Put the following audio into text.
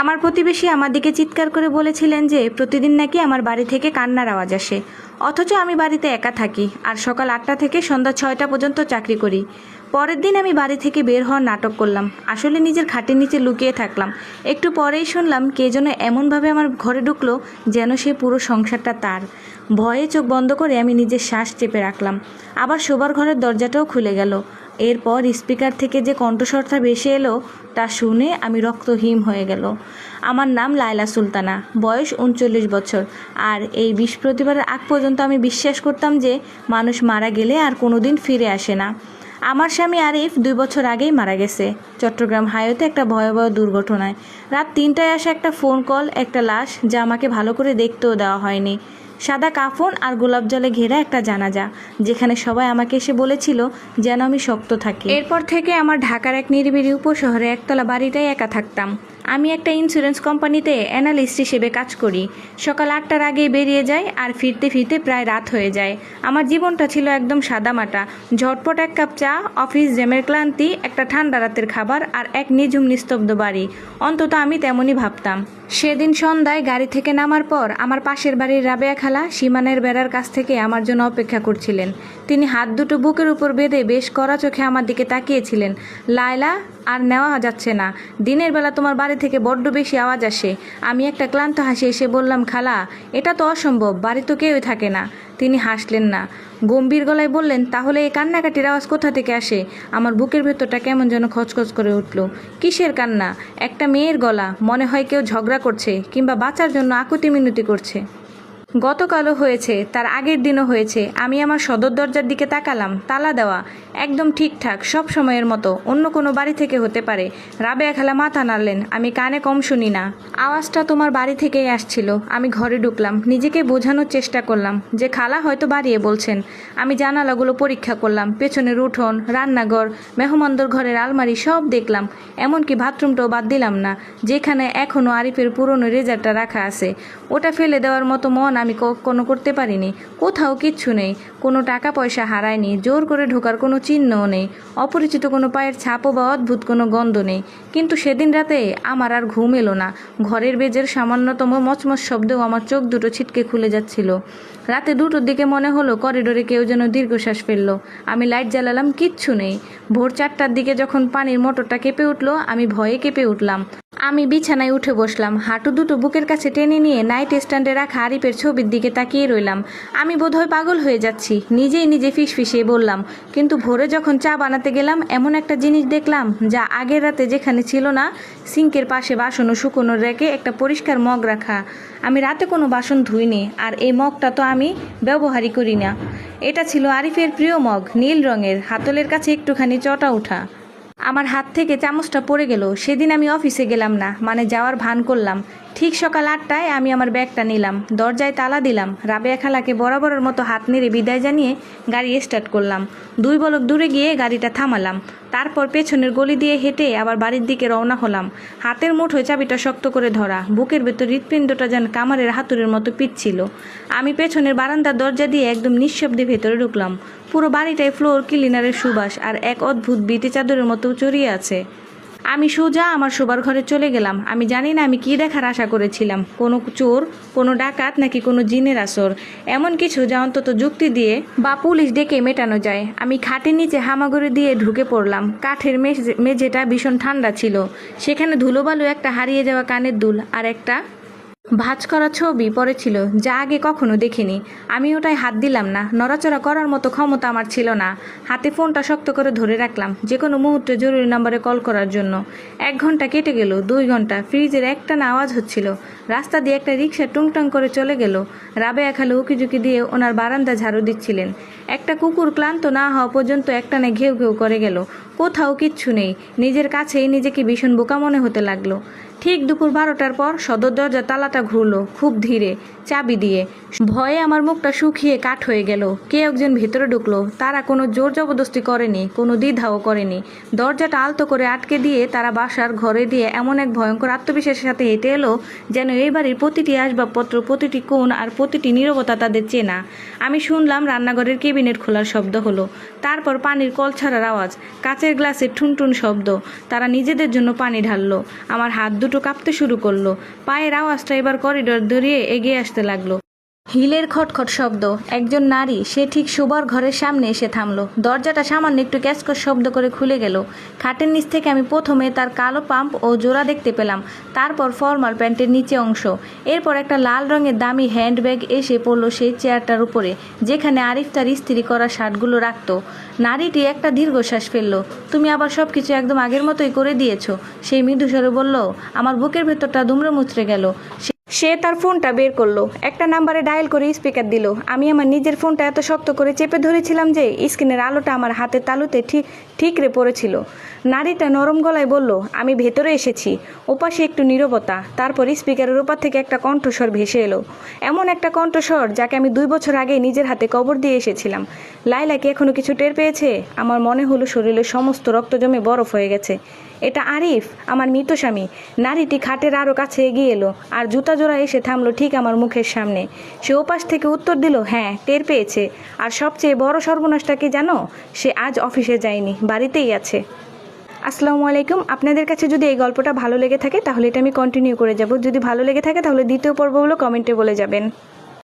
আমার প্রতিবেশী আমার দিকে চিৎকার করে বলেছিলেন যে প্রতিদিন নাকি আমার বাড়ি থেকে কান্নার আওয়াজ আসে, অথচ আমি বাড়িতে একা থাকি আর সকাল 8টা থেকে সন্ধ্যা 6টা পর্যন্ত চাকরি করি। পরের দিন আমি বাড়ি থেকে বের হওয়ার নাটক করলাম, আসলে নিজের খাটের নিচে লুকিয়ে থাকলাম। একটু পরেই শুনলাম কে যেন এমনভাবে আমার ঘরে ঢুকলো যেন সে পুরো সংসারটা তার। ভয়ে চোখ বন্ধ করে আমি নিজের শ্বাস চেপে রাখলাম। আবার শোবার ঘরের দরজাটাও খুলে গেল। এরপর স্পিকার থেকে যে কণ্ঠস্বরটা ভেসে এলো তা শুনে আমি রক্তহীন হয়ে গেল। আমার নাম লায়লা সুলতানা, বয়স 39 বছর। আর এই বৃহস্পতিবারের আগ পর্যন্ত আমি বিশ্বাস করতাম যে মানুষ মারা গেলে আর কোনোদিন ফিরে আসে না। আমার স্বামী আরিফ 2 বছর আগেই মারা গেছে চট্টগ্রাম হাইওয়েতে একটা ভয়াবহ দুর্ঘটনায়। রাত 3টায় আসা একটা ফোন কল, একটা লাশ যা আমাকে ভালো করে দেখতেও দেওয়া হয়নি। সাদা কাফন আর গোলাপ জলে ঘেরা একটা জানাজা, যেখানে সবাই আমাকে এসে বলেছিল যেন আমি শক্ত থাকি। এরপর থেকে আমার ঢাকার এক নিরিবিলি উপশহরে একতলা বাড়িটাই একা থাকতাম। আমি একটা ইন্স্যুরেন্স কোম্পানিতে অ্যানালিস্ট হিসেবে কাজ করি। সকাল 8টার আগেই বেরিয়ে যাই আর ফিরতে ফিরতে প্রায় রাত হয়ে যায়। আমার জীবনটা ছিল একদম সাদামাটা। ঝটপট এক কাপ চা, অফিস জ্যামের ক্লান্তি, একটা ঠান্ডা রাতের খাবার আর এক নিঝুম নিস্তব্ধ বাড়ি। অন্তত আমি তেমনই ভাবতাম। সেদিন সন্ধ্যায় গাড়ি থেকে নামার পর আমার পাশের বাড়ির রাবেয়া খালা সীমানের বেড়ার কাছ থেকে আমার জন্য অপেক্ষা করছিলেন। তিনি হাত দুটো বুকের উপর বেঁধে বেশ কড়া চোখে আমার দিকে তাকিয়েছিলেন। লায়লা, আর নেওয়া যাচ্ছে না। দিনের বেলা তোমার বাড়ি থেকে বড্ড বেশি আওয়াজ আসে। আমি একটা ক্লান্ত হাসি এসে বললাম, খালা, এটা তো অসম্ভব, বাড়ি তো কেউই থাকে না। তিনি হাসলেন না, গম্ভীর গলায় বললেন, তাহলে এই কান্নাকাটির আওয়াজ কোথা থেকে আসে? আমার বুকের ভেতরটা কেমন যেন খচখচ করে উঠল। কিসের কান্না? একটা মেয়ের গলা, মনে হয় কেউ ঝগড়া করছে কিংবা বাঁচার জন্য আকুতি মিনতি করছে। গতকালও হয়েছে, তার আগের দিনও হয়েছে। আমি আমার সদর দরজার দিকে তাকালাম, তালা দেওয়া, একদম ঠিকঠাক, সব সময়ের মতো। অন্য কোনো বাড়ি থেকে হতে পারে। রাবেয়া খালা মাথা নাড়লেন। আমি কানে কম শুনি না, আওয়াজটা তোমার বাড়ি থেকেই আসছিল। আমি ঘরে ঢুকলাম, নিজেকে বোঝানোর চেষ্টা করলাম যে খালা হয়তো বাড়িয়ে বলছেন। আমি জানালাগুলো পরীক্ষা করলাম, পেছনের উঠোন, রান্নাঘর, মেহমানদের ঘরের আলমারি সব দেখলাম। এমনকি বাথরুমটাও বাদ দিলাম না, যেখানে এখনও আরিফের পুরনো রেজারটা রাখা আছে। ওটা ফেলে দেওয়ার মতো মন আমি কখনো করতে পারিনি। কোথাও কিচ্ছু নেই, কোনো টাকা পয়সা হারায়নি, জোর করে ঢোকার কোনো চিহ্নও নেই, অপরিচিত কোনো পায়ের ছাপও বা অদ্ভুত কোনো গন্ধ নেই। কিন্তু সেদিন রাতে আমার আর ঘুম এলো না। ঘরের বেজের সামান্যতম মচমচ শব্দেও আমার চোখ দুটো ছিটকে খুলে যাচ্ছিল। রাতে 2টোর দিকে মনে হলো করিডোরে কেউ যেন দীর্ঘশ্বাস ফেললো। আমি লাইট জ্বালালাম, কিচ্ছু নেই। ভোর 4টার দিকে যখন পানির মোটরটা কেঁপে উঠলো, আমি ভয়ে কেঁপে উঠলাম। আমি বিছানায় উঠে বসলাম, হাঁটু দুটো বুকের কাছে টেনে নিয়ে নাইট স্ট্যান্ডে রাখা আরিফের ছবির দিকে তাকিয়ে রইলাম। আমি বোধহয় পাগল হয়ে যাচ্ছি। নিজেই নিজে ফিসফিসিয়ে বললাম, কিন্তু ভোরে যখন চা বানাতে গেলাম এমন একটা জিনিস দেখলাম যা আগের রাতে যেখানে ছিল না। সিঙ্কের পাশে বাসন ও শুকোনোর রেখে একটা পরিষ্কার মগ রাখা। আমি রাতে কোনো বাসন ধুইনি, আর এই মগটা তো আমি ব্যবহারই করি না। এটা ছিল আরিফের প্রিয় মগ, নীল রঙের, হাতলের কাছে একটুখানি চটা উঠা। আমার হাত থেকে চামচটা পড়ে গেল। সেদিন আমি অফিসে গেলাম না, মানে যাওয়ার ভান করলাম। ঠিক সকাল 8টায় আমি আমার ব্যাগটা নিলাম, দরজায় তালা দিলাম, রাবেয়া খালাকে বরাবরের মতো হাত নেড়ে বিদায় জানিয়ে গাড়ি স্টার্ট করলাম। 2 বলক দূরে গিয়ে গাড়িটা থামালাম। তারপর পেছনের গলি দিয়ে হেঁটে আবার বাড়ির দিকে রওনা হলাম। হাতের মুঠোয় চাবিটা শক্ত করে ধরা, বুকের ভেতর হৃৎপিণ্ডটা যেন কামারের হাতুড়ের মতো পিচ্ছিল। আমি পেছনের বারান্দার দরজা দিয়ে একদম নিঃশব্দে ভেতরে ঢুকলাম। পুরো বাড়িটায় ফ্লোর ক্লিনারের সুবাস আর এক অদ্ভুত বিটে চাদরের মতো চড়িয়ে আছে। আমি সোজা আমার শোবার ঘরে চলে গেলাম। আমি জানি না আমি কী দেখার আশা করেছিলাম, কোনো চোর, কোনো ডাকাত, নাকি কোনো জিনের আসর, এমন কিছু যা অন্তত যুক্তি দিয়ে বা পুলিশ ডেকে মেটানো যায়। আমি খাটের নিচে হামাগুড়ি দিয়ে ঢুকে পড়লাম। কাঠের মেঝেটা ভীষণ ঠান্ডা ছিল। সেখানে ধুলোবালু, একটা হারিয়ে যাওয়া কানের দুল আর একটা ভাঁজ করা ছবি পড়েছিল যা আগে কখনো দেখিনি। আমি ওটায় হাত দিলাম না, নড়াচড়া করার মতো ক্ষমতা আমার ছিল না। হাতে ফোনটা শক্ত করে ধরে রাখলাম, যে কোনো মুহূর্তে জরুরি নম্বরে কল করার জন্য। 1 ঘন্টা কেটে গেল, 2 ঘন্টা। ফ্রিজের একটানা আওয়াজ হচ্ছিল। রাস্তা দিয়ে একটা রিক্সা টুংটাং করে চলে গেল। রাবেয়া খালা উকিঝুঁকি দিয়ে ওনার বারান্দা ঝাড়ু দিচ্ছিলেন। একটা কুকুর ক্লান্ত না হওয়া পর্যন্ত একটানে ঘেউ ঘেউ করে গেল। কোথাও কিচ্ছু নেই। নিজের কাছেই নিজেকে ভীষণ বোকা মনে হতে লাগলো। ঠিক দুপুর 12টার পর সদর দরজা তালাটা ঘুরলো, খুব ধীরে, চাবি দিয়ে। ভয়ে আমার মুখটা শুকিয়ে কাঠ হয়ে গেল। কে একজন ভেতরে ঢুকলো। তারা কোনো জোর জবরদস্তি করেনি, কোনো দ্বিধাও করেনি। দরজাটা আলতো করে আটকে দিয়ে তারা বাসার ঘরে দিয়ে এমন এক ভয়ঙ্কর আত্মবিশ্বাসের সাথে হেঁটে এলো যেন এই বাড়ির প্রতিটি আসবাবপত্র, প্রতিটি কোণ আর প্রতিটি নীরবতা তাদের চেনা। আমি শুনলাম রান্নাঘরের কেবিনে ক্যাবিনেট খোলার শব্দ হলো, তারপর পানির কল ছাড়ার আওয়াজ, কাচের গ্লাসের ঠুনঠুন শব্দ। তারা নিজেদের জন্য পানি ঢাললো। আমার হাত দুটো কাঁপতে শুরু করলো। পায়ের আওয়াজটা এবার করিডোর ধরিয়ে এগিয়ে আসতে লাগলো। হিলের খটখট শব্দ। একজন নারী, সে ঠিক শোবার ঘরের সামনে এসে থামলো। দরজাটা সামান্য একটু ক্যাচকচ শব্দ করে খুলে গেল। খাটের নিচ থেকে আমি প্রথমে তার কালো পাম্প ও জোড়া দেখতে পেলাম, তারপর ফর্মাল প্যান্টের নিচে অংশ। এরপর একটা লাল রঙের দামি হ্যান্ডব্যাগ এসে পড়লো সেই চেয়ারটার উপরে, যেখানে আরিফ তার ইস্ত্রি করা শার্টগুলো রাখতো। নারীটি একটা দীর্ঘশ্বাস ফেললো। তুমি আবার সব কিছু একদম আগের মতোই করে দিয়েছো, সেই মৃদুস্বরে বলল। আমার বুকের ভেতরটা দুমড়ে মুচড়ে গেল। সে তার ফোনটা বের করলো, একটা নাম্বারে ডায়াল করে স্পিকার দিল। আমি আমার নিজের ফোনটা এত শক্ত করে চেপে ধরেছিলাম যে স্ক্রিনের আলোটা আমার হাতের তালুতে ঠিকরে পড়েছিল। নারীটা নরম গলায় বলল, আমি ভেতরে এসেছি। ওপাশে একটু নীরবতা, তারপর স্পিকারের ওপার থেকে একটা কণ্ঠস্বর ভেসে এলো। এমন একটা কণ্ঠস্বর যাকে আমি 2 বছর আগে নিজের হাতে কবর দিয়ে এসেছিলাম। লাইলা কি এখনো কিছু টের পেয়েছে? আমার মনে হলো শরীরের সমস্ত রক্ত জমে বরফ হয়ে গেছে। এটা আরিফ, আমার মৃত স্বামী। নারীটি খাটের আরও কাছে এগিয়ে এলো আর জুতা জোড়া এসে থামলো ঠিক আমার মুখের সামনে। সে ওপাশ থেকে উত্তর দিল, হ্যাঁ টের পেয়েছে। আর সবচেয়ে বড় সর্বনাশটা কি জানো? সে আজ অফিসে যায়নি, বাড়িতেই আছে। আসসালামু আলাইকুম। আপনাদের কাছে যদি এই গল্পটা ভালো লেগে থাকে তাহলে এটা আমি কন্টিনিউ করে যাব। যদি ভালো লেগে থাকে তাহলে দ্বিতীয় পর্বগুলো কমেন্টে বলে যাবেন।